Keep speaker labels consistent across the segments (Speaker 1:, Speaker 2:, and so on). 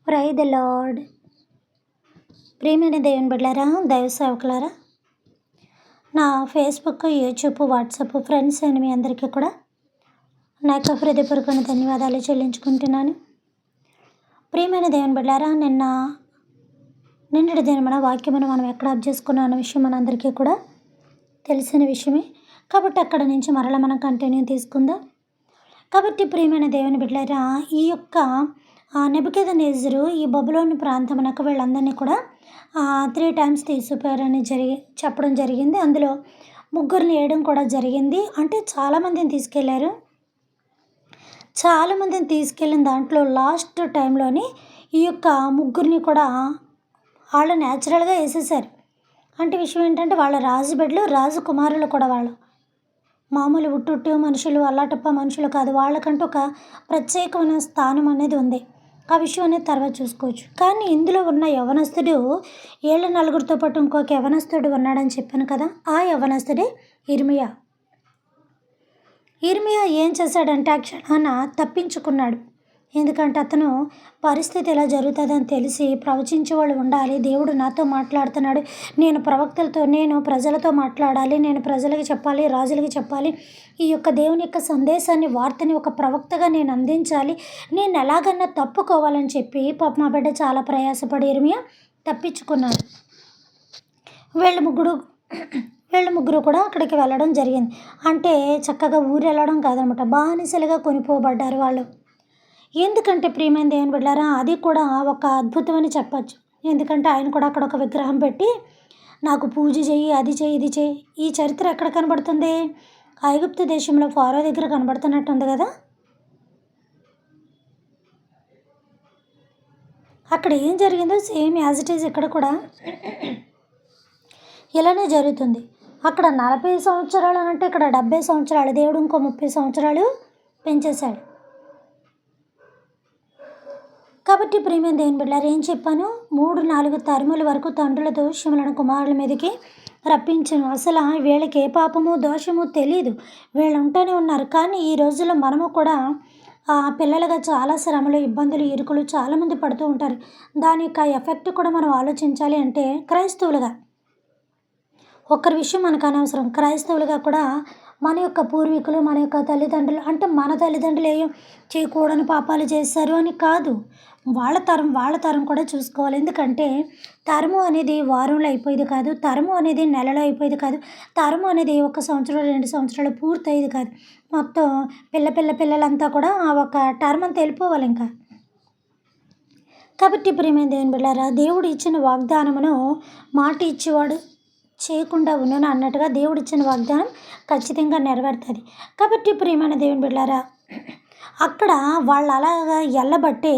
Speaker 1: Praise the lord. ప్రియమైన దేవుని బిడ్డలారా, దైవ సేవకులారా, నా ఫేస్బుక్, యూట్యూబ్, వాట్సాప్ ఫ్రెండ్స్ అయిన మీ అందరికీ కూడా నా యొక్క హృదయపూర్వక ధన్యవాదాలు చెల్లించుకుంటున్నాను. ప్రియమైన దేవుని బిడ్డలారా, నిన్నటి దినమున వాక్యమును మనం ఎక్కడ అప్ చేసుకున్నాం అన్న విషయం మనందరికీ కూడా తెలిసిన విషయమే. కాబట్టి అక్కడ నుంచి మరలా మనం కంటిన్యూ తీసుకుందాం. కాబట్టి ప్రియమైన దేవుని బిడ్డలారా, ఈ యొక్క నెబుకద్నెజరు ఈ బబులోను ప్రాంతమునకు వీళ్ళందరినీ కూడా 3 times తీసుకుపోయారని చెప్పడం జరిగింది. అందులో ముగ్గురిని వేయడం కూడా జరిగింది. అంటే చాలామందిని తీసుకెళ్లారు. చాలామందిని తీసుకెళ్ళిన దాంట్లో లాస్ట్ టైంలోని ఈ యొక్క ముగ్గురిని కూడా వాళ్ళు న్యాచురల్గా వేసేసారు. అంటే విషయం ఏంటంటే వాళ్ళ రాజు బిడ్డలు, రాజు కుమారులు కూడా వాళ్ళు మామూలు ఉట్టు మనుషులు, అల్లాటప్ప మనుషులు కాదు. వాళ్ళకంటూ ఒక ప్రత్యేకమైన స్థానం అనేది ఉంది. ఆ విషయం అనేది తర్వాత చూసుకోవచ్చు. కానీ ఇందులో ఉన్న యవనస్తుడు ఏళ్ళ నలుగురితో పాటు ఇంకొక యవనస్తుడు ఉన్నాడని చెప్పాను కదా. ఆ యవనస్తుడే ఇర్మియా. ఇర్మియా ఏం చేశాడంటే ఆ క్షణాన తప్పించుకున్నాడు. ఎందుకంటే అతను పరిస్థితి ఎలా జరుగుతుందని తెలిసి ప్రవచించే వాళ్ళు ఉండాలి. దేవుడు నాతో మాట్లాడుతున్నాడు, నేను ప్రవక్తలతో, నేను ప్రజలతో మాట్లాడాలి, నేను ప్రజలకి చెప్పాలి, రాజులకి చెప్పాలి, ఈ యొక్క దేవుని యొక్క సందేశాన్ని, వార్తని ఒక ప్రవక్తగా నేను అందించాలి, నేను ఎలాగన్నా తప్పుకోవాలని చెప్పి పాప మా బిడ్డ చాలా ప్రయాసపడి ఇర్మియా తప్పించుకున్నాడు. వీళ్ళ ముగ్గురు కూడా అక్కడికి వెళ్ళడం జరిగింది. అంటే చక్కగా ఊరు వెళ్ళడం కాదనమాట, బానిసలుగా కొనిపోబడ్డారు వాళ్ళు. ఎందుకంటే ప్రియమైన దేవుని బిడ్డలారా, అది కూడా ఒక అద్భుతమని చెప్పచ్చు. ఎందుకంటే ఆయన కూడా అక్కడ ఒక విగ్రహం పెట్టి నాకు పూజ చెయ్యి, అది చెయ్యి, ఇది చెయ్యి. ఈ చరిత్ర ఎక్కడ కనబడుతుంది? ఐగుప్తు దేశంలో ఫారో దగ్గర కనబడుతున్నట్టు ఉంది కదా. అక్కడ ఏం జరిగిందో సేమ్ యాజ్ ఇట్ ఈజ్ ఇక్కడ కూడా ఇలానే జరుగుతుంది. అక్కడ 40 సంవత్సరాలు అంటే ఇక్కడ 70 సంవత్సరాలు, దేవుడు ఇంకో 30 సంవత్సరాలు పెంచేశాడు. కాబట్టి ప్రియమైన దేవుని బిడ్డలారా, ఏం చెప్పాను? 3-4 తరముల వరకు తండ్రుల దోషములను కుమారుల మీదకి రప్పించను. అసలు వీళ్ళకి ఏ పాపము దోషము తెలియదు, వీళ్ళు ఉంటూనే ఉన్నారు. కానీ ఈ రోజుల్లో మనము కూడా పిల్లలుగా చాలా శ్రమలు, ఇబ్బందులు, ఇరుకులు చాలామంది పడుతూ ఉంటారు. దాని యొక్క ఎఫెక్ట్ కూడా మనం ఆలోచించాలి. అంటే క్రైస్తవులుగా ఒక్కరి విషయం మనకు అనవసరం. క్రైస్తవులుగా కూడా మన యొక్క పూర్వీకులు, మన యొక్క తల్లిదండ్రులు, అంటే మన తల్లిదండ్రులు ఏం చేయకూడని పాపాలు చేశారు అని కాదు, వాళ్ళ తరం కూడా చూసుకోవాలి. ఎందుకంటే తరము అనేది వారంలో అయిపోయేది కాదు, తరము అనేది నెలలో అయిపోయేది కాదు, తరము అనేది 1 సంవత్సరం 2 సంవత్సరాలు పూర్తయ్యేది కాదు. మొత్తం పిల్లలంతా కూడా ఒక టర్మ్ అంతా వెళ్ళిపోవాలి ఇంకా. కాబట్టి ప్రియమైన దేవుని బిడ్డలారా, దేవుడు ఇచ్చిన వాగ్దానమును మాట ఇచ్చేవాడు చేయకుండా ఉన్నాను అన్నట్టుగా దేవుడు ఇచ్చిన వాగ్దానం ఖచ్చితంగా నెరవేరుతుంది. కాబట్టి ప్రియమైన దేవుని బిడ్డలారా, అక్కడ వాళ్ళు అలాగా ఎల్లబట్టే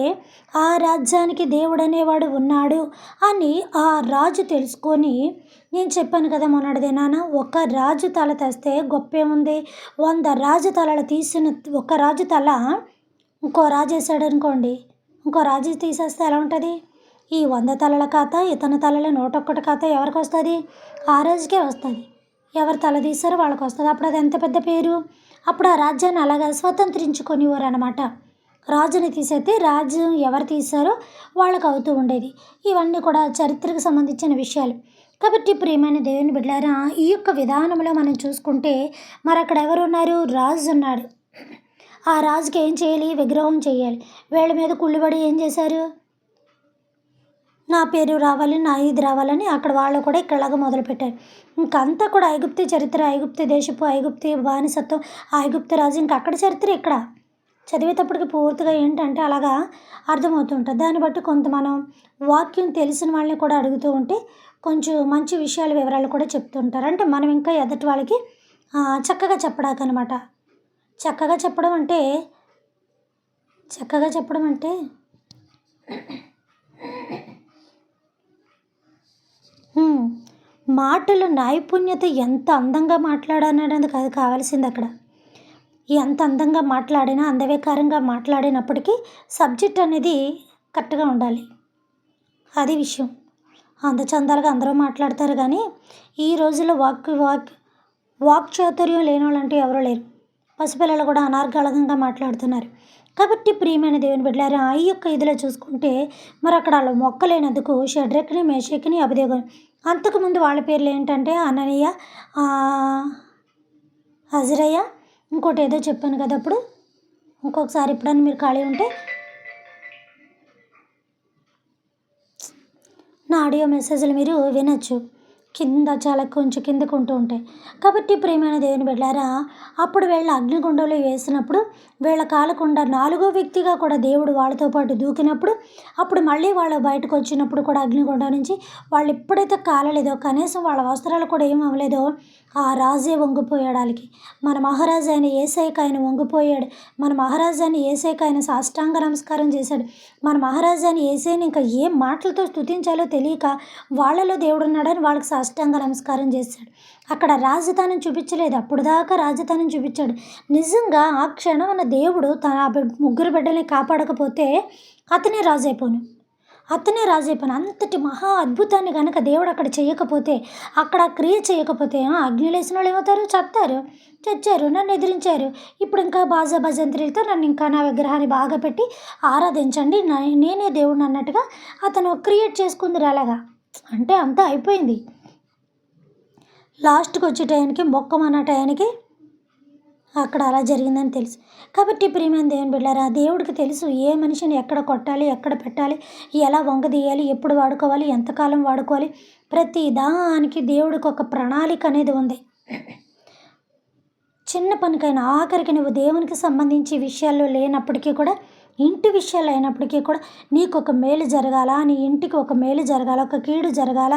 Speaker 1: ఆ రాజ్యానికి దేవుడు అనేవాడు ఉన్నాడు అని ఆ రాజు తెలుసుకొని, నేను చెప్పాను కదా మొన్నటి దినాన, ఒక రాజు తల తెస్తే గొప్పేముంది, 100 రాజు తలలు తీసిన ఒక రాజు తల ఇంకో రాజు వేసాడు అనుకోండి, ఇంకో రాజు తీసేస్తే ఎలా ఉంటుంది? ఈ 100 తలల ఖాతా, ఇతని తలలు 101 ఖాతా ఎవరికి వస్తుంది? ఆ రాజుకే వస్తుంది. ఎవరు తల తీస్తారో వాళ్ళకి వస్తుంది. అప్పుడు అది ఎంత పెద్ద పేరు. అప్పుడు ఆ రాజ్యాన్ని అలాగా స్వతంత్రించుకొనివారు అనమాట. రాజుని తీసేస్తే రాజు ఎవరు తీశారో వాళ్ళకి అవుతూ ఉండేది. ఇవన్నీ కూడా చరిత్రకు సంబంధించిన విషయాలు. కాబట్టి ప్రియమైన దేవుని బిడ్డలారా, ఈ యొక్క విధానంలో మనం చూసుకుంటే మరి అక్కడ ఎవరు ఉన్నారు? రాజు ఉన్నాడు. ఆ రాజుకి ఏం చేయాలి? విగ్రహం చేయాలి. వీళ్ళ మీద కుళ్ళుబడి ఏం చేశారు? నా పేరు రావాలి, నా ఇది రావాలని అక్కడ వాళ్ళు కూడా ఇక్కడలాగా మొదలుపెట్టారు. ఇంకంతా కూడా ఐగుప్తు చరిత్ర, ఐగుప్తు దేశపు, ఐగుప్తు బానిసత్వం, ఐగుప్తు రాజు, ఇంకా అక్కడ చరిత్ర ఇక్కడ చదివేటప్పటికి పూర్తిగా ఏంటంటే అలాగా అర్థమవుతుంటుంది. దాన్ని బట్టి కొంత మనం వాక్యం తెలిసిన వాళ్ళని కూడా అడుగుతూ ఉంటే కొంచెం మంచి విషయాలు, వివరాలు కూడా చెప్తుంటారు. అంటే మనం ఇంకా ఎదుటి వాళ్ళకి చక్కగా చెప్పడానికనమాట. చక్కగా చెప్పడం అంటే మాటల నైపుణ్యత, ఎంత అందంగా మాట్లాడనేది కాదు కావాల్సింది అక్కడ. ఎంత అందంగా మాట్లాడినా, అందవికారంగా మాట్లాడినప్పటికీ సబ్జెక్ట్ అనేది కరెక్ట్గా ఉండాలి. అది విషయం. అందచందాలుగా అందరూ మాట్లాడతారు, కానీ ఈ రోజుల్లో వాక్ చాతుర్యం లేని వాళ్ళంటూ ఎవరూ లేరు. పసిపిల్లలు కూడా అనార్గళంగా మాట్లాడుతున్నారు. కాబట్టి ప్రియమైన దేవుని బిడ్డలారా, ఈ యొక్క ఇదిలో చూసుకుంటే మరి అక్కడ వాళ్ళు మొక్కలేనందుకు షడ్రక్ని, మేషక్ని, అబేద్నెగో, అంతకుముందు వాళ్ళ పేర్లు ఏంటంటే అననీయ, అజరయ్య, ఇంకోటి ఏదో చెప్పాను కదా అప్పుడు. ఇంకొకసారి ఎప్పుడన్నా మీరు ఖాళీ ఉంటే నా ఆడియో మెసేజ్లు మీరు వినొచ్చు. కింద చాలా కొంచెం కిందకు ఉంటూ ఉంటాయి. కాబట్టి ప్రియమైన దేవుని బిడ్డలారా, అప్పుడు వీళ్ళ అగ్నిగుండంలో వేసినప్పుడు వీళ్ళ కాలకుండా 4గో వ్యక్తిగా కూడా దేవుడు వాళ్ళతో పాటు దూకినప్పుడు, అప్పుడు మళ్ళీ వాళ్ళు బయటకు వచ్చినప్పుడు కూడా అగ్నిగుండం నుంచి వాళ్ళు ఎప్పుడైతే కాలలేదో, కనీసం వాళ్ళ వస్త్రాలు కూడా ఏం అవ్వలేదో, ఆ రాజే వంగిపోయాడు వాళ్ళకి. మన మహారాజు అయిన యేసయ్యకి ఆయన వంగిపోయాడు. మన మహారాజు అయిన యేసయ్యకి ఆయన సాష్టాంగ నమస్కారం చేశాడు. మన మహారాజు అయిన యేసయ్యని ఇంకా ఏం మాటలతో స్తుతించాలో తెలియక వాళ్ళలో దేవుడు ఉన్నాడని వాళ్ళకి సాష్టాంగ నమస్కారం చేశాడు. అక్కడ రాజధానిని చూపించలేదు, అప్పుడు దాకా రాజధానిని చూపించాడు. నిజంగా ఆ క్షణమున దేవుడు తన ముగ్గురు బిడ్డల్ని కాపాడకపోతే అతనే రాజైపోను. అంతటి మహా అద్భుతాన్ని కనుక దేవుడు అక్కడ చేయకపోతే, అక్కడ క్రియ చేయకపోతే అగ్నిలేసిన వాళ్ళు ఏమవుతారు? చచ్చారు, నన్ను ఎదిరించారు. ఇప్పుడు ఇంకా బాజా భజంత్రీలతో నన్ను ఇంకా నా విగ్రహాన్ని బాగా పెట్టి ఆరాధించండి, నేనే దేవుడిని అన్నట్టుగా అతను క్రియేట్ చేసుకుంది అలాగా. అంటే అంతా అయిపోయింది. లాస్ట్కి వచ్చే టయానికి, మొక్కమన్న టయానికి అక్కడ అలా జరిగిందని తెలుసు. కాబట్టి ప్రియమైన దేవుని బిడ్డలారా, దేవుడికి తెలుసు ఏ మనిషిని ఎక్కడ కొట్టాలి, ఎక్కడ పెట్టాలి, ఎలా వంగదీయాలి, ఎప్పుడు వాడుకోవాలి, ఎంతకాలం వాడుకోవాలి. ప్రతి దానికి దేవుడికి ఒక ప్రణాళిక అనేది ఉంది. చిన్న పనికైనా ఆఖరికి నువ్వు దేవునికి సంబంధించి విషయాల్లో లేనప్పటికీ కూడా, ఇంటి విషయాలు అయినప్పటికీ కూడా నీకు ఒక మేలు జరగాల, నీ ఇంటికి ఒక మేలు జరగాల, ఒక కీడు జరగాల,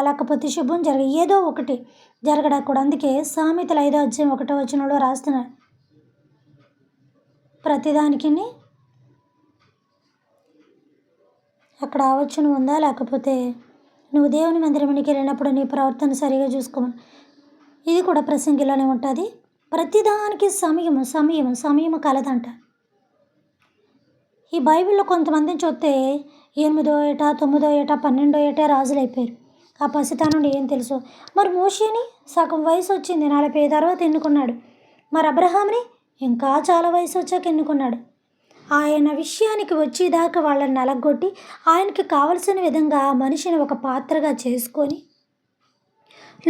Speaker 1: లేకపోతే శుభం ఏదో ఒకటి జరగడానికి కూడా. అందుకే సామెతలు 5వ అధ్యాయం 1వ వచనంలో రాస్తున్నారు, ప్రతిదానికి అక్కడ ఆవచనం ఉందా, లేకపోతే నువ్వు దేవుని మందిరానికి వెళ్ళినప్పుడు నీ ప్రవర్తన సరిగా చూసుకోమని. ఇది కూడా ప్రసంగిలోనే ఉంటుంది. ప్రతిదానికి సమయము కలదంట. ఈ బైబిల్లో కొంతమందిని చూస్తే 8వ ఏట, 9వ ఏట, 12వ ఏట రాజులు అయిపోయారు. ఆ పసితనం ఏం తెలుసు. మరి మోషేని సగం వయసు వచ్చింది, 40 తర్వాత ఎన్నుకున్నాడు. మరి అబ్రహాంని ఇంకా చాలా వయసు వచ్చాక ఎన్నుకున్నాడు. ఆయన విషయానికి వచ్చేదాకా వాళ్ళని నలగొట్టి ఆయనకి కావలసిన విధంగా మనిషిని ఒక పాత్రగా చేసుకొని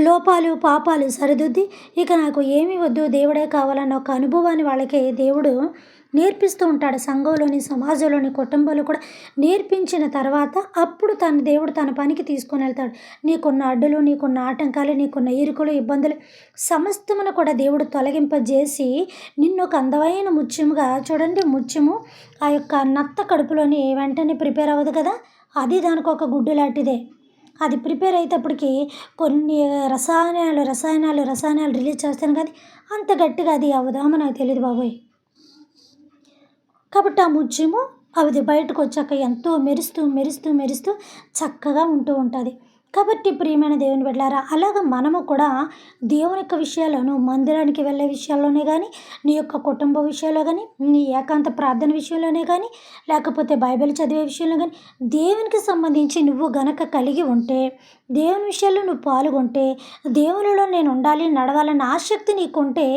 Speaker 1: లోపాలు పాపాలు సరిదిద్ది, ఇక నాకు ఏమీ వద్దు, దేవుడే కావాలన్న ఒక అనుభవాన్ని వాళ్ళకి దేవుడు నేర్పిస్తూ ఉంటాడు. సంఘంలోని, సమాజంలోని, కుటుంబంలో కూడా నేర్పించిన తర్వాత అప్పుడు దేవుడు తన పనికి తీసుకొని వెళ్తాడు. నీకున్న అడ్డులు, నీకున్న ఆటంకాలు, నీకున్న ఇరుకులు, ఇబ్బందులు సమస్తమును కూడా దేవుడు తొలగింపజేసి నిన్ను ఒక అందమైన ముత్యముగా చూడండి. ముత్యము ఆ యొక్క నత్త కడుపులోని వెంటనే ప్రిపేర్ అవ్వదు కదా, అది దానికి ఒక గుడ్డు లాంటిదే. అది ప్రిపేర్ అయ్యేటప్పటికి కొన్ని రసాయనాలు రిలీజ్ చేస్తాను, కానీ అంత గట్టిగా అది అవ్వదామో నాకు తెలియదు బాబోయ్. కాబట్టి ఆ ముత్యము అది బయటకు వచ్చాక ఎంతో మెరుస్తూ చక్కగా ఉంటూ ఉంటుంది. కాబట్టి ప్రియమైన దేవుని బిడ్డలారా, అలాగ మనము కూడా దేవుని యొక్క విషయాలను, మందిరానికి వెళ్ళే విషయాల్లోనే కానీ, నీ యొక్క కుటుంబ విషయాల్లో కానీ, నీ ఏకాంత ప్రార్థన విషయంలోనే కానీ, లేకపోతే బైబిల్ చదివే విషయంలో కానీ, దేవునికి సంబంధించి నువ్వు గనక కలిగి ఉంటే, దేవుని విషయాల్లో నువ్వు పాల్గొంటే, దేవునిలో నేను ఉండాలి, నడవాలన్న ఆసక్తి నీకుంటే,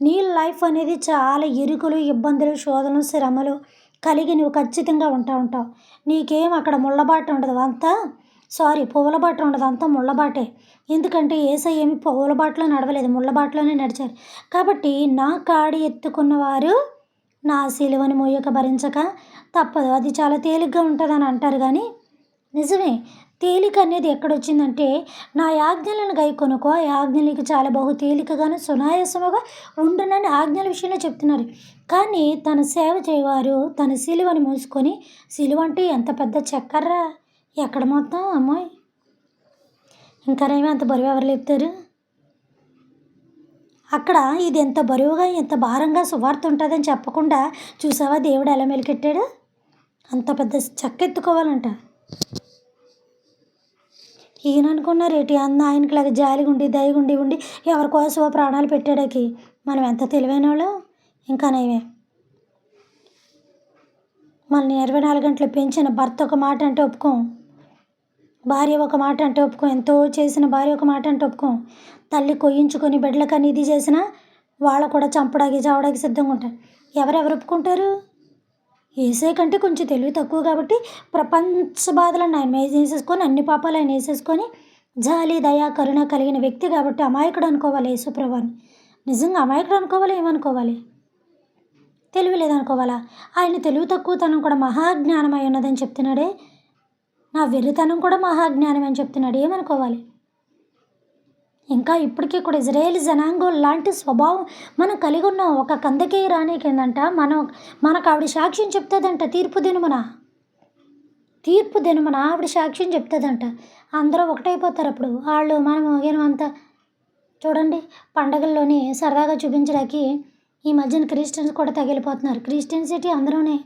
Speaker 1: నీ లైఫ్ అనేది చాలా ఇరుకులు, ఇబ్బందులు, శోధనలు, శ్రమలు కలిగి నువ్వు ఖచ్చితంగా ఉంటావు. నీకేం అక్కడ ముళ్ళబాట ఉండదు, పువ్వులబాట ఉండదు, అంతా ముళ్ళబాటే. ఎందుకంటే యేసయ్య ఏమి పువ్వులబాటలో నడవలేదు, ముళ్ళబాటలోనే నడిచారు. కాబట్టి నా కాడి ఎత్తుకున్నవారు నా సిలువని మోయక భరించక తప్పదు. అది చాలా తేలిగ్గా ఉంటుందని అంటారు, కానీ నిజమే. తేలిక అనేది ఎక్కడొచ్చిందంటే, నా ఆజ్ఞలను గైకొనుకో, ఆ ఆజ్ఞలు నీకు చాలా బహు తేలికగాను సునాయాసముగా ఉండునని ఆజ్ఞల విషయంలో చెప్తున్నారు. కానీ తన సేవ చేయవారు తన సిలువని మోసుకొని, సిలువ అంటే ఎంత పెద్ద చక్కర్రా, ఎక్కడ మొత్తం అమ్మాయి, ఇంకానేమో అంత బరువు ఎవరు లేపుతారు. అక్కడ ఇది ఎంత బరువుగా, ఎంత భారంగా సువార్త ఉంటుందని చెప్పకుండా, చూసావా దేవుడు ఎలా మెలికెట్టాడు, అంత పెద్ద చెక్క ఎత్తుకోవాలంట. ఈయన అనుకున్నారేటి, ఆయనకి లాగా జాలిగుండి దయగుండి ఉండి ఎవరి కోసమో ప్రాణాలు పెట్టాడకి. మనం ఎంత తెలివైన వాళ్ళు, ఇంకా నయమే. మనల్ని 24 గంటలు పెంచిన భర్త ఒక మాట అంటే ఒప్పుకోం, భార్య ఒక మాట అంటే ఒప్పుకోం, ఎంతో చేసిన భార్య ఒక మాట అంటే ఒప్పుకోం. తల్లి కొయ్యించుకొని బిడ్డలకని ఇది చేసినా వాళ్ళు కూడా చావడానికి సిద్ధంగా ఉంటారు. ఎవరెవరు ఒప్పుకుంటారు? యేసయ్య కంటే కొంచెం తెలివి తక్కువ కాబట్టి ప్రపంచ బాధలను ఆయన మీద వేసేసుకొని, అన్ని పాపాలు ఆయన వేసేసుకొని, జాలి దయ కరుణ కలిగిన వ్యక్తి కాబట్టి అమాయకుడు అనుకోవాలి యేసుప్రభుని. నిజంగా అమాయకుడు అనుకోవాలి, ఏమనుకోవాలి? తెలివి లేదనుకోవాలా? ఆయన తెలివి తక్కువతనం కూడా మహాజ్ఞానమై ఉన్నదని చెప్తున్నాడే, నా వెర్రితనం కూడా మహాజ్ఞానం అని చెప్తున్నాడు, ఏమనుకోవాలి? ఇంకా ఇప్పటికీ కూడా ఇజ్రాయేల్ జనాంగం లాంటి స్వభావం మనం కలిగి ఉన్నాం. ఒక కందకే రాణికి ఏందంట, మనకు ఆవిడ సాక్ష్యం చెప్తుందంట తీర్పు దినమున ఆవిడ సాక్ష్యం చెప్తుందంట. అందరూ ఒకటైపోతారు అప్పుడు. వాళ్ళు మనము ఏమంతా చూడండి, పండగల్లోని సరదాగా చూపించడానికి ఈ మధ్యన క్రిస్టియన్స్ కూడా తగిలిపోతున్నారు. క్రిస్టియన్సిటీ అందరూనే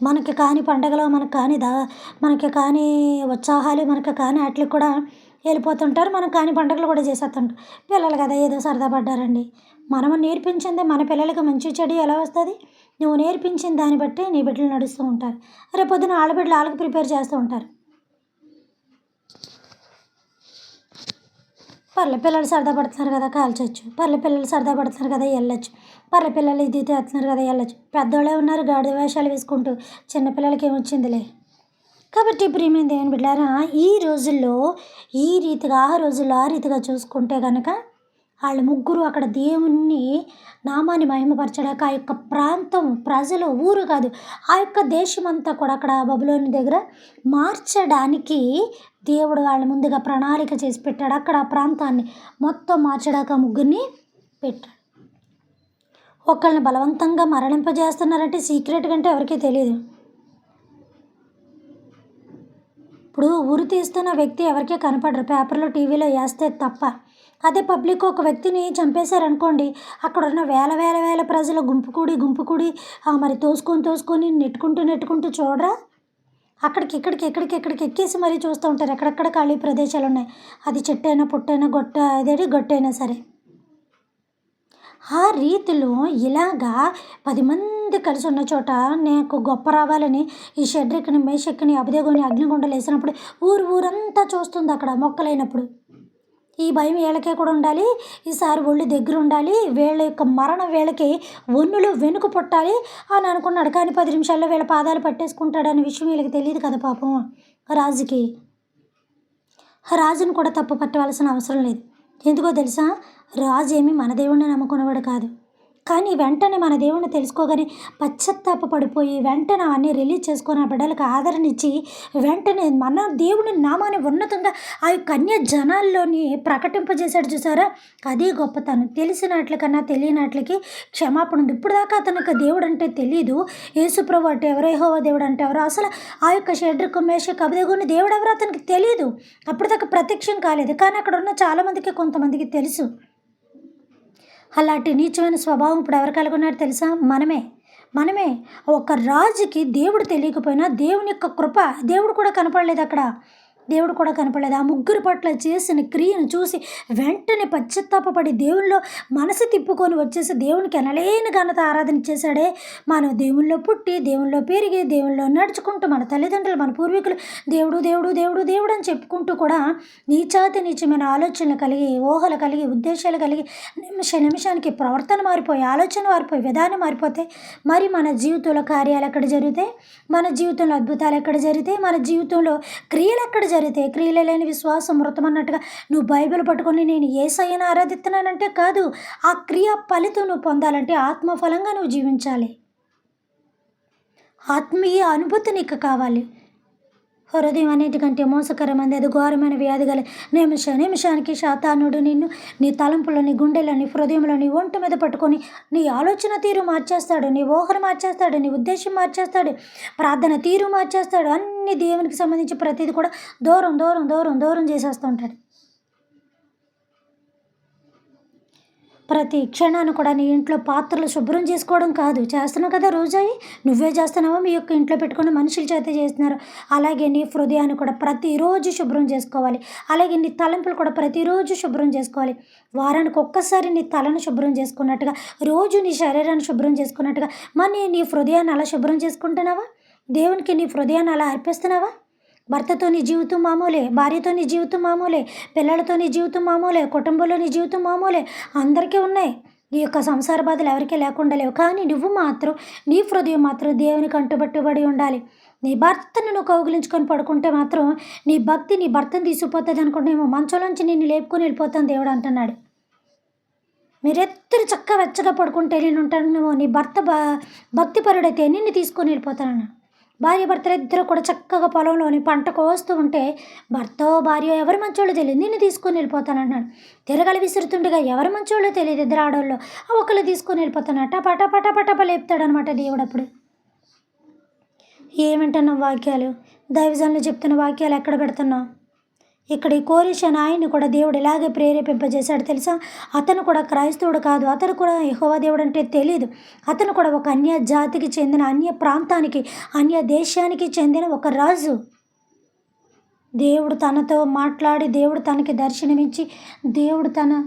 Speaker 1: మనకి కాని పండగలో మనకి కాని ఉత్సాహాలు మనకి కాని వాటికి కూడా వెళ్ళిపోతుంటారు. మనం కాని పండుగలు కూడా చేసేస్తుంటారు. పిల్లలు కదా ఏదో సరదా పడ్డారండి. మనము నేర్పించింది మన పిల్లలకి మంచి చెడు ఎలా వస్తుంది? నువ్వు నేర్పించిన దాన్ని బట్టి నీ బిడ్డలు నడుస్తూ ఉంటారు. రేపొద్దున వాళ్ళ బిడ్డలు వాళ్ళకి ప్రిపేర్ చేస్తూ ఉంటారు. పిల్లలు సరదా పడుతున్నారు కదా కాల్చొచ్చు, పిల్లలు సరదా పడుతున్నారు కదా వెళ్ళొచ్చు, పిల్లలు ఇది తెస్తున్నారు కదా వెళ్ళొచ్చు. పెద్దోళ్ళే ఉన్నారు గాడిద వేషాలు వేసుకుంటూ, చిన్నపిల్లలకి ఏమొచ్చిందిలే. కాబట్టి ప్రియమైన దేవుని బిడ్డలారా, ఈ రోజుల్లో ఈ రీతిగా ఆ రోజుల్లో ఆ రీతిగా చూసుకుంటే కనుక వాళ్ళు ముగ్గురు అక్కడ దేవుణ్ణి నామాన్ని మహిమపరచడానికి ఆ యొక్క ప్రాంతం ప్రజలు ఊరు కాదు, ఆ యొక్క దేశం అంతా కూడా అక్కడ బబులోని దగ్గర మార్చడానికి దేవుడు వాళ్ళ ముందుగా ప్రణాళిక చేసి పెట్టాడు. అక్కడ ఆ ప్రాంతాన్ని మొత్తం మార్చడానికి ఆ ముగ్గురిని పెట్టాడు. ఒకళ్ళని బలవంతంగా మరణింపజేస్తున్నారంటే సీక్రెట్ కంటే ఎవరికీ తెలియదు. ఇప్పుడు ఉరి తీస్తున్న వ్యక్తి ఎవరికీ కనపడరు, పేపర్లో టీవీలో వేస్తే తప్ప. అదే పబ్లిక్ ఒక వ్యక్తిని చంపేశారనుకోండి, అక్కడ ఉన్న వేల వేల వేల ప్రజలు గుంపు కూడి మరి తోసుకొని నెట్టుకుంటూ చూడరా, ఇక్కడికి ఎక్కేసి మరీ చూస్తూ ఉంటారు. ఎక్కడెక్కడ ఖాళీ ప్రదేశాలు ఉన్నాయి, అది చెట్టైనా పుట్టైనా గొట్టైనా సరే. ఆ రీతిలో ఇలాగా 10 మంది కలిసి ఉన్న చోట నాకు గొప్ప రావాలని ఈ షడ్రిక్‌ని, మేషక్‌ని, అబేద్నెగోని అగ్నిగుండంలో వేసినప్పుడు ఊరంతా చూస్తుంది అక్కడ మొక్కలైనప్పుడు. ఈ భయం వీళ్ళకే కూడా ఉండాలి, ఈసారి ఒళ్ళు దగ్గర ఉండాలి, వీళ్ళ యొక్క మరణం వీళ్ళకి ఒన్నులో వెనుక పుట్టాలి అని అనుకున్నాడు. కానీ 10 నిమిషాల్లో వీళ్ళ పాదాలు పట్టేసుకుంటాడనే విషయం వీళ్ళకి తెలియదు కదా పాపం రాజుకి. రాజును కూడా తప్పు పట్టవలసిన అవసరం లేదు. ఎందుకో తెలుసా? రాజు ఏమి మన దేవుణ్ణి నమ్ముకునేవాడు కాదు. కానీ వెంటనే మన దేవుణ్ణి తెలుసుకోగానే పశ్చాత్తాప పడిపోయి వెంటనే అవన్నీ రిలీజ్ చేసుకొని ఆ బిడ్డలకు ఆదరణ ఇచ్చి వెంటనే మన దేవుని నామాన్ని ఉన్నతంగా ఆ యొక్క అన్య జనాల్లోని ప్రకటింపజేశాడు చూసారా? అదే గొప్పతనం. తెలిసినట్ల కన్నా తెలియనట్లకి క్షమాపణ ఉంది. ఇప్పుడు దాకా అతనికి దేవుడు అంటే తెలియదు, యేసుప్రభు అంటే ఎవరో, యెహోవా దేవుడు అంటే ఎవరో, అసలు ఆ యొక్క షడ్రక్ మేషక్ అబేద్నెగోని దేవుడు ఎవరో అతనికి తెలియదు. అప్పటిదాకా ప్రత్యక్షం కాలేదు. కానీ అక్కడ ఉన్న చాలామందికి కొంతమందికి తెలుసు. అలాంటి నీచమైన స్వభావం ఇప్పుడు ఎవరు కలిగి ఉన్నారు తెలుసా? మనమే. ఒక రాజుకి దేవుడు తెలియకపోయినా దేవుని యొక్క కృప, దేవుడు కూడా కనపడలేదు అక్కడ. ఆ ముగ్గురు పట్ల చేసిన క్రియను చూసి వెంటనే పశ్చాత్తాపపడి దేవునిలో మనసు తిప్పుకొని వచ్చేసి దేవునికి ఎనలేని ఘనత ఆరాధన చేశాడే. మనం దేవునిలో పుట్టి, దేవునిలో పెరిగి, దేవునిలో నడుచుకుంటూ మన తల్లిదండ్రులు, మన పూర్వీకులు దేవుడు అని చెప్పుకుంటూ కూడా నీచమైన ఆలోచనలు కలిగి, ఊహలు కలిగి, ఉద్దేశాలు కలిగి నిమిషానికి ప్రవర్తన మారిపోయి, ఆలోచన మారిపోయి, విధానం మారిపోతే మరి మన జీవితంలో కార్యాలు ఎక్కడ జరుగుతాయి? మన జీవితంలో అద్భుతాలు ఎక్కడ జరుగుతాయి? మన జీవితంలో క్రియలు ఎక్కడ జరిగితే? క్రియలు లేని విశ్వాసం మృతం అన్నట్టుగా నువ్వు బైబిల్ పట్టుకొని నేను యేసయ్యను ఆరాధిస్తున్నానంటే కాదు. ఆ క్రియ ఫలితం నువ్వు పొందాలంటే ఆత్మఫలంగా నువ్వు జీవించాలి. ఆత్మీయ అనుభూతి నీకు కావాలి. హృదయం అన్నిటికంటే మోసకరమైనది, అది ఘోరమైన వ్యాధి గల. నిమిషానికి సాతానుడు నిన్ను నీ తలంపులో, నీ గుండెలో, నీ హృదయంలో, నీ ఒంటి మీద పట్టుకొని నీ ఆలోచన తీరు మార్చేస్తాడు, నీ ఊహను మార్చేస్తాడు, నీ ఉద్దేశం మార్చేస్తాడు, ప్రార్థన తీరు మార్చేస్తాడు. అన్ని దేవునికి సంబంధించి ప్రతిదీ కూడా దూరం చేసేస్తూ ఉంటాడు. ప్రతి క్షణాన్ని కూడా నీ ఇంట్లో పాత్రలు శుభ్రం చేసుకోవడం కాదు, చేస్తున్నావు కదా రోజాయి, నువ్వే చేస్తున్నావో మీ యొక్క ఇంట్లో పెట్టుకుని మనుషుల చేత చేస్తున్నారు. అలాగే నీ హృదయాన్ని కూడా ప్రతిరోజు శుభ్రం చేసుకోవాలి. అలాగే నీ తలంపులు కూడా ప్రతిరోజు శుభ్రం చేసుకోవాలి. వారానికి ఒక్కసారి నీ తలను శుభ్రం చేసుకున్నట్టుగా, రోజు నీ శరీరాన్ని శుభ్రం చేసుకున్నట్టుగా మరి నీ హృదయాన్ని అలా శుభ్రం చేసుకుంటున్నావా? దేవునికి నీ హృదయాన్ని అలా అర్పిస్తున్నావా? భర్తతో నీ జీవితం మామూలే, భార్యతో నీ జీవితం మామూలే, పిల్లలతో నీ జీవితం మామూలే, కుటుంబంలో నీ జీవితం మామూలే, అందరికీ ఉన్నాయి. ఈ యొక్క సంసార బాధలు ఎవరికీ లేకుండా లేవు. కానీ నువ్వు మాత్రం నీ హృదయం మాత్రం దేవునికి అంటుబట్టుబడి ఉండాలి. నీ భర్తను నువ్వు కౌగిలించుకొని పడుకుంటే మాత్రం నీ భక్తి నీ భర్తను తీసుకుపోతుంది అనుకుంటేమో మంచంలోంచి నిన్ను లేపుకొని వెళ్ళిపోతాను దేవుడు అంటున్నాడు. మీరిద్దరు చక్కగా వెచ్చగా పడుకుంటే నేను ఉంటాను, నీ భర్త భక్తిపరుడైతే నిన్ను తీసుకొని వెళ్ళిపోతానన్నాడు. భార్య భర్తలు ఇద్దరు కూడా చక్కగా పొలంలోని పంట కోస్తూ ఉంటే భర్త భార్య ఎవరు మంచోళ్ళు తెలియదు, నిన్ను తీసుకొని వెళ్ళిపోతానన్నాడు. తిరగలి విసురుతుండగా ఎవరు మంచోళ్ళో తెలియదు, ఇద్దరు ఆడవాళ్ళు ఒకళ్ళు తీసుకొని వెళ్ళిపోతాను టపా టపా టపా లేపుతాడనమాట దేవుడు. అప్పుడు ఏమింటున్నావు వాక్యాలు, దైవజనులు చెప్తున్న వాక్యాలు ఎక్కడ పెడుతున్నావు? ఇక్కడ ఈ కోరేష్ అనే ఆయన్ని కూడా దేవుడు ఇలాగే ప్రేరేపింపజేశాడు తెలుసా. అతను కూడా క్రైస్తవుడు కాదు, అతను కూడా యెహోవా దేవుడు అంటే తెలియదు. అతను కూడా ఒక అన్య జాతికి చెందిన, అన్య ప్రాంతానికి, అన్య దేశానికి చెందిన ఒక రాజు. దేవుడు తనతో మాట్లాడి, దేవుడు తనకి దర్శనమిచ్చి, దేవుడు తన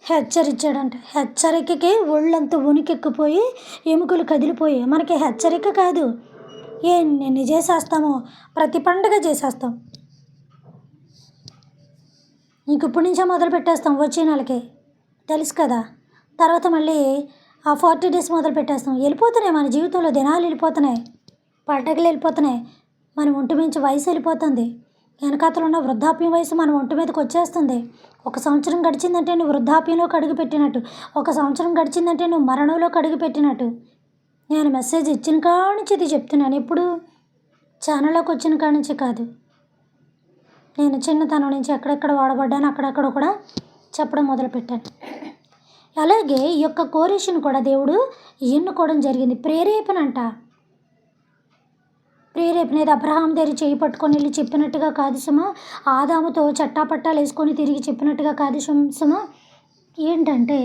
Speaker 1: హెచ్చరించాడంట. హెచ్చరికకి ఒళ్ళంతా ఉనికెక్కిపోయి ఎముకలు కదిలిపోయి, మనకి హెచ్చరిక కాదు, ఎన్ని చేసేస్తామో, ప్రతి పండుగ చేసేస్తాం. ఇంక ఇప్పటి నుంచే మొదలు పెట్టేస్తాం వచ్చే నెలకి, తెలుసు కదా. తర్వాత మళ్ళీ ఆ 40 days మొదలు పెట్టేస్తాం. వెళ్ళిపోతున్నాయి మన జీవితంలో, దినాలు వెళ్ళిపోతున్నాయి, పండగలు వెళ్ళిపోతున్నాయి, మన ఒంటి మించి వయసు వెళ్ళిపోతుంది. వెనకాతలు ఉన్న వృద్ధాప్యం వయసు మన ఒంటి మీదకి వచ్చేస్తుంది. 1 సంవత్సరం గడిచిందంటే నువ్వు వృద్ధాప్యంలోకి అడుగు పెట్టినట్టు, 1 సంవత్సరం గడిచిందంటే నువ్వు మరణంలోకి అడుగు పెట్టినట్టు. నేను మెసేజ్ ఇచ్చిన కాడి నుంచి ఇది చెప్తున్నాను, ఇప్పుడు ఛానల్లోకి వచ్చిన కాడి నుంచి కాదు. నేను చిన్నతనం నుంచి ఎక్కడెక్కడ వాడబడ్డాను అక్కడక్కడ కూడా చెప్పడం మొదలుపెట్టాను. అలాగే ఈ యొక్క కోరేషును కూడా దేవుడు ఎన్నుకోవడం జరిగింది. ప్రేరేపణ అంట. ప్రేరేపణ ఏది అబ్రహాం దగ్గర చేయి పట్టుకొని వెళ్ళి చెప్పినట్టుగా కాదు సుమా, ఆదాముతో చట్టాపట్టాలు వేసుకొని తిరిగి చెప్పినట్టుగా కాదు సుమా. ఏంటంటే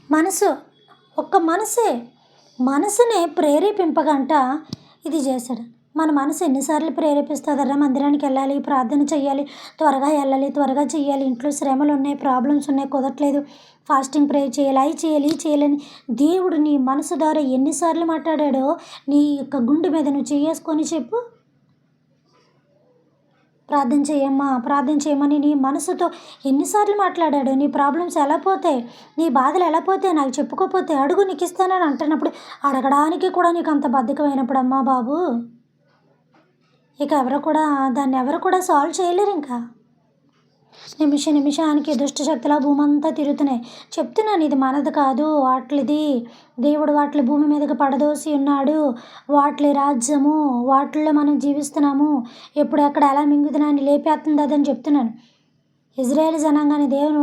Speaker 1: మనసు, ఒక్క మనసునే ప్రేరేపింపగంట ఇది చేశాడు. మన మనసు ఎన్నిసార్లు ప్రేరేపిస్తుందరా, మందిరానికి వెళ్ళాలి, ప్రార్థన చేయాలి, త్వరగా వెళ్ళాలి, త్వరగా చేయాలి, ఇంట్లో శ్రమలు ఉన్నాయి, ప్రాబ్లమ్స్ ఉన్నాయి, కుదరట్లేదు, ఫాస్టింగ్ ప్రే చేయాలి, అవి చేయాలి, ఈ చేయాలని దేవుడు నీ మనసు ద్వారా ఎన్నిసార్లు మాట్లాడాడో నీ యొక్క గుండె మీద నువ్వు చేసుకొని చెప్పు. ప్రార్థన చేయమని నీ మనసుతో ఎన్నిసార్లు మాట్లాడాడు. నీ ప్రాబ్లమ్స్ ఎలా పోతాయి, నీ బాధలు ఎలా పోతాయి, నాకు చెప్పుకోపోతే అడుగు, నీకు ఇస్తానని అంటున్నప్పుడు అడగడానికి కూడా నీకు అంత బద్ధకమైనప్పుడు అమ్మా బాబు, ఇక దాన్ని ఎవరు కూడా సాల్వ్ చేయలేరు. ఇంకా నిమిషానికి దుష్టశక్తుల భూమి అంతా తిరుగుతున్నాయి. చెప్తున్నాను, ఇది మనది కాదు, వాటిది. దేవుడు వాటి భూమి మీదకి పడదోసి ఉన్నాడు, వాటి రాజ్యము, వాటిల్లో మనం జీవిస్తున్నాము, ఎప్పుడు ఎక్కడ ఎలా మింగుతున్నాయని లేపేస్తుంది అదని చెప్తున్నాను. ఇజ్రాయేల్ జనాంగాన్ని దేవుని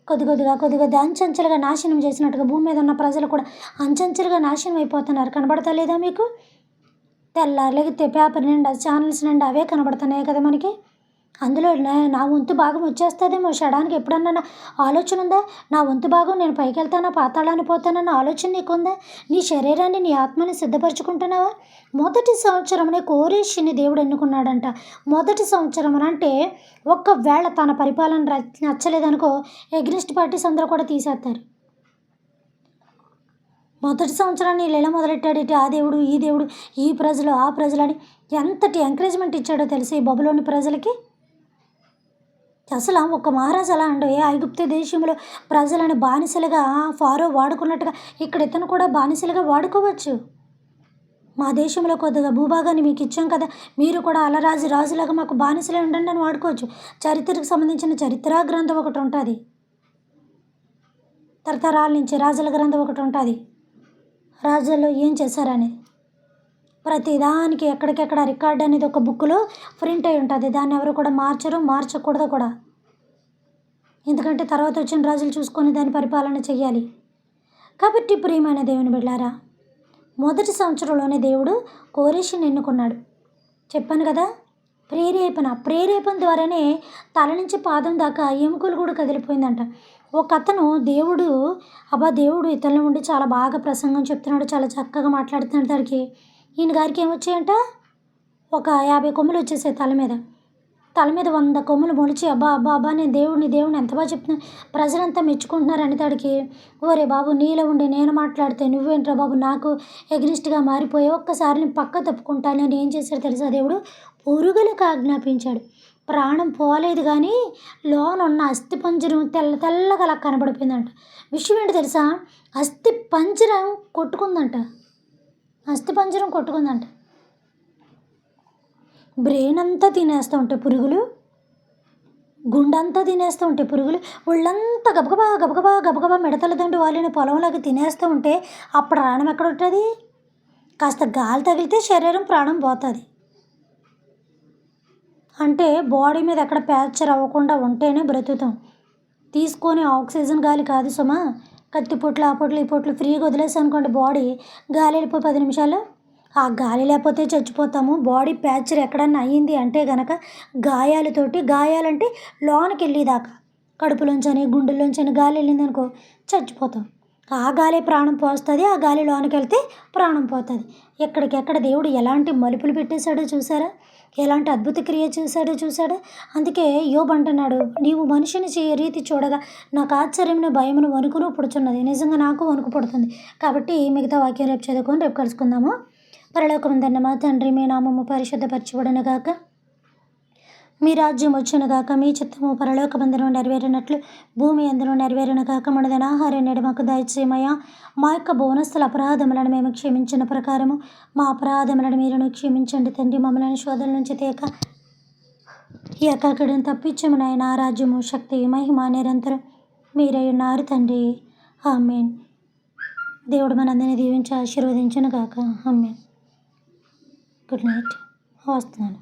Speaker 1: కొద్దిగా అంచెంచెలుగా నాశనం చేసినట్టుగా భూమి మీద ఉన్న ప్రజలు కూడా అంచెంచెలుగా నాశనం అయిపోతున్నారు. కనబడతలేదా మీకు? తెల్లారులకి పేపర్ నిండా, ఛానల్స్ నిండా అవే కనబడుతున్నాయి కదా మనకి. అందులో నా వంతు భాగం వచ్చేస్తుందేమో షడానికి ఎప్పుడన్నా ఆలోచన ఉందా? నా వంతు భాగం నేను పైకి వెళ్తానా, పాతాళాన్ని పోతానన్న ఆలోచన నీకుందా? నీ శరీరాన్ని, నీ ఆత్మని సిద్ధపరచుకుంటున్నావా? మొదటి సంవత్సరంలో కోరేషుని దేవుడు ఎన్నుకున్నాడంట. మొదటి సంవత్సరం అంటే ఒక్కవేళ తన పరిపాలన నచ్చలేదనుకో, ఎగ్నిస్ట్ పార్టీస్ అందరూ కూడా తీసేస్తారు. మొదటి సంవత్సరాన్ని ఇలా మొదలెట్టాడు, ఆ దేవుడు, ఈ దేవుడు, ఈ ప్రజలు, ఆ ప్రజలు అని ఎంతటి ఎంకరేజ్మెంట్ ఇచ్చాడో తెలిసి ఈ బబులోని ప్రజలకి. అసలు ఒక మహారాజు అలా అండు, ఐగుప్తు దేశంలో ప్రజలను బానిసలుగా ఫారో వాడుకున్నట్టుగా ఇక్కడ ఇతను కూడా బానిసలుగా వాడుకోవచ్చు. మా దేశంలో కొద్దిగా భూభాగాన్ని మీకు ఇచ్చాం కదా, మీరు కూడా రాజులాగా మాకు బానిసలే ఉండండి అని వాడుకోవచ్చు. చరిత్రకు సంబంధించిన చరిత్ర గ్రంథం ఒకటి ఉంటుంది, తరతరాల నుంచి రాజుల గ్రంథం ఒకటి ఉంటుంది, రాజుల్లో ఏం చేశారని ప్రతిదానికి ఎక్కడికెక్కడ రికార్డ్ అనేది ఒక బుక్లో ప్రింట్ అయి ఉంటుంది. దాన్ని ఎవరు కూడా మార్చకూడదు కూడా, ఎందుకంటే తర్వాత వచ్చిన రాజులు చూసుకొని దాన్ని పరిపాలన చేయాలి. కాబట్టి ప్రియమైన దేవుని బిడ్డలారా, మొదటి సంవత్సరంలోనే దేవుడు కోరేషుని ఎన్నుకున్నాడు. చెప్పాను కదా, ప్రేరేపణ ద్వారానే తల నుంచి పాదం దాకా ఎముకలు కూడా కదిలిపోయిందంట. ఒక అతను దేవుడు ఇతరుల ఉండి చాలా బాగా ప్రసంగం చెప్తున్నాడు, చాలా చక్కగా మాట్లాడుతున్నాడు. దానికి ఈయన గారికి ఏమొచ్చాయంట, ఒక 50 కొమ్ములు వచ్చేసాయి తల మీద. తల మీద 100 కొమ్ములు మొలిచి అబ్బా అబ్బా అబ్బా నేను దేవుడిని ఎంత బాగా చెప్తున్నాను, ప్రజలంతా మెచ్చుకుంటున్నారు అనేటాడికి, ఓరే బాబు నీలో ఉండి నేను మాట్లాడితే నువ్వేంట్రా బాబు నాకు ఎగ్నిస్ట్గా మారిపోయావు, ఒక్కసారి నేను పక్క తప్పుకుంటానని ఏం చేశాడు తెలుసా దేవుడు, పురుగులకు ఆజ్ఞాపించాడు. ప్రాణం పోలేదు కానీ లోన ఉన్న అస్థి పంజరం తెల్లగా అలా కనబడిపోయిందంట. విషయం ఏంటి తెలుసా, అస్థి పంజరం కొట్టుకుందంట. బ్రెయిన్ అంతా తినేస్తూ ఉంటాయి పురుగులు, గుండంతా తినేస్తూ ఉంటాయి పురుగులు, ఒళ్ళంతా గబగబా మిడతల దండు వాళ్ళని పొలంలోకి తినేస్తూ ఉంటే ఆ ప్రాణం ఎక్కడ ఉంటుంది? కాస్త గాలి తగిలితే శరీరం ప్రాణం పోతుంది. అంటే బాడీ మీద ఎక్కడ ప్యాచర్ అవ్వకుండా ఉంటేనే బ్రతుకుతాం. తీసుకొని ఆక్సిజన్ గాలి కాదు సుమా, కత్తి పొట్లు ఆ పొట్లు ఈ పొట్లు ఫ్రీగా వదిలేసి అనుకోండి, బాడీ గాలి వెళ్ళిపోయి 10 నిమిషాలు ఆ గాలి లేకపోతే చచ్చిపోతాము. బాడీ ప్యాచర్ ఎక్కడన్నా అయ్యింది అంటే గనక గాయాలంటే లోనికి వెళ్ళేదాకా కడుపులోంచని గుండెల్లోంచని గాలి వెళ్ళింది అనుకో చచ్చిపోతాం. ఆ గాలి ప్రాణం పోస్తుంది, ఆ గాలి లోనికి వెళ్తే ప్రాణం పోతుంది. ఎక్కడికెక్కడ దేవుడు ఎలాంటి మలుపులు పెట్టేశాడో చూసారా, ఎలాంటి అద్భుత క్రియ చూశాడో. అందుకే యోబు అంటున్నాడు, నీవు మనిషిని రీతి చూడగా నాకు ఆశ్చర్యమును భయమును వణుకును పుడుచున్నది. నిజంగా నాకు వణుకు పుడుతుంది. కాబట్టి మిగతా వాక్యం రేపు చదువుకొని రేపు కలుసుకుందాము. పరలోకమందున్న మా తండ్రి, మీ నామము పరిశుద్ధపరచబడునుగాక, మీ రాజ్యం వచ్చునుగాక, మీ చిత్తము పరలోకమందున నెరవేరినట్లు భూమి అందులో నెరవేరునుగాక. మన దినాహారం నేడు మాకు దయచేయమయ్యా. మా యొక్క బోనస్తుల అపరాధములను మేము క్షమించిన ప్రకారము మా అపరాధములను మీరును క్షమించండి తండ్రి. మమ్మల్ని శోధన నుంచి తేక ఈ అక్కడిని తప్పించము నాయన. రాజ్యము శక్తి మహిమ నిరంతరం మీరై ఉన్నారు తండ్రి. ఆమేన్. దేవుడు మనందరినీ దీవించి ఆశీర్వదించునుగాక. ఆమేన్. Good night. వస్తున్నాను.